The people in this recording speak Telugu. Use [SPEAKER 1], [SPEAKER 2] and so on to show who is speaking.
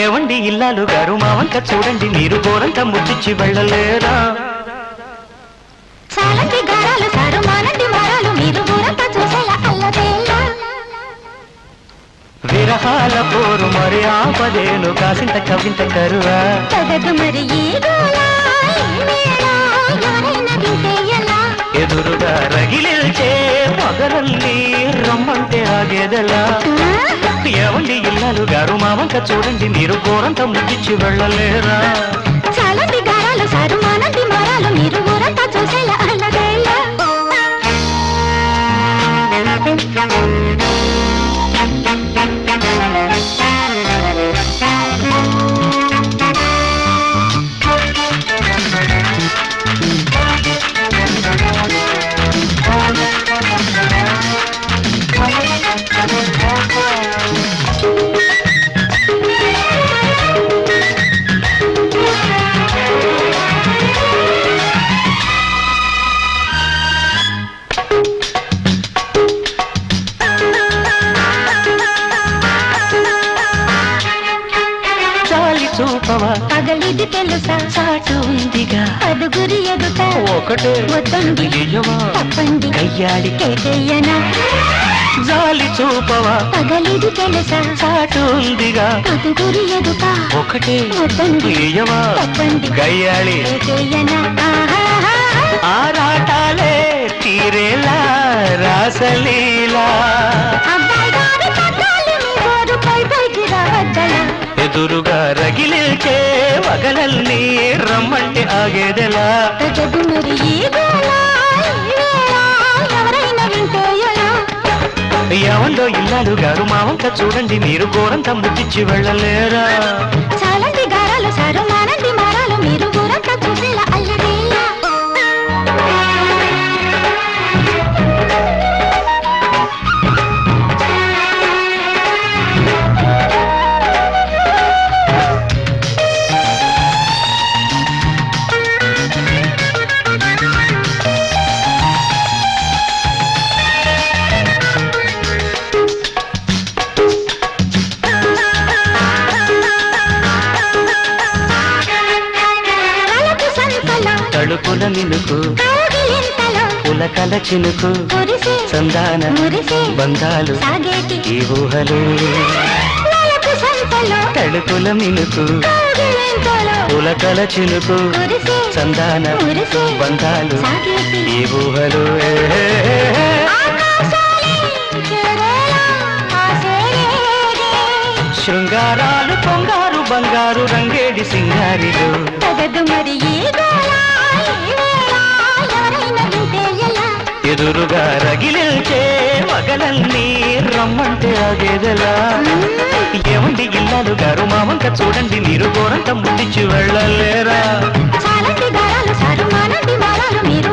[SPEAKER 1] ఏవండి ఇల్లాలు గారు మా వంక చూడండి, మీరు గోరంతా ముచ్చిచ్చి వెళ్ళలేరా?
[SPEAKER 2] చాలండి గారాలు సారు మానండి మారాలు, మీరు గోరంతా చూసేలా అల్లదేలా.
[SPEAKER 1] విరహాల పోరు మరి ఆపదేను, కాసింత కవింత కరువా
[SPEAKER 2] తగదు మరి ఈ గోలా, ఎవరైనా వింటే ఎలా?
[SPEAKER 1] ఎదురుగా రగిలిల్చే పగలల్ని రమ్మంటే ఆగేదెలా? ఏవండి ఇల్లాలు గారు మా వంక చూడండి, మీరు గోరంతా ముచ్చిచ్చి వెళ్ళలేరా?
[SPEAKER 2] చాలండి గారాలు సారు మానండి మారాలు, మీరు గోరంతా చూసేలా అల్లదేలా.
[SPEAKER 1] చూపవా
[SPEAKER 2] పగలిది తెలుసా,
[SPEAKER 1] చాటు ఉందిగా
[SPEAKER 2] పదుగురి ఎదుట
[SPEAKER 1] ఒకటే
[SPEAKER 2] వద్దండి తప్పండి
[SPEAKER 1] కయ్యాడి
[SPEAKER 2] కేటయ్యనా.
[SPEAKER 1] జాలి చూపవా
[SPEAKER 2] పగలిది తెలుసా,
[SPEAKER 1] చాటు ఉందిగా
[SPEAKER 2] పదుగురి ఎదుట
[SPEAKER 1] ఒకటే
[SPEAKER 2] వద్దండి
[SPEAKER 1] తప్పండి గయ్యాళి
[SPEAKER 2] కేటయ్యనా.
[SPEAKER 1] ఆరాటాలే తీరేలా రాసలీలా,
[SPEAKER 2] అబ్బాయి గారి పట్టాలి మీ గోరు పై పైకి రావద్దలా.
[SPEAKER 1] ఎదురుగా రగిలిల్చే వగలల్ని రమ్మంటే ఆగేదెలా?
[SPEAKER 2] తగదు మరి ఈ గోలా, ఎవరైనా వింటే ఎలా?
[SPEAKER 1] ఏవండో ఇల్లాలు గారు మా వంక చూడండి, మీరు గోరంతా ముచ్చిచ్చి వెళ్ళలేరా?
[SPEAKER 2] చాలండి గారాలు సారు మానండి మారాలు, మీరు గోరంతా చూసేలా అల్లదేలా.
[SPEAKER 1] తడుపుల మినుకు పులకల చినుకు సందాన బంధాలు ఈ ఊహలు. తడుపుల మినుకు పులకల చినుకు సందాన బంధాలు ఈ ఊహలు. శృంగారాలు పొంగారు బంగారు రంగేడి సింగారిలు,
[SPEAKER 2] తగదు మరి ఈ గోలా, ఎవరైనా వింటే ఎలా?
[SPEAKER 1] ఎదురుగా రగిలిల్చే వగలల్ని రమ్మంటే ఆగేదెలా? ఏమండి ఇల్లాలు గారు మా వంక చూడండి, మీరు గోరంతా ముట్టించి వెళ్ళలేరా?
[SPEAKER 2] చాలండి గారాలు సారు మానండి మారాలు, మీరు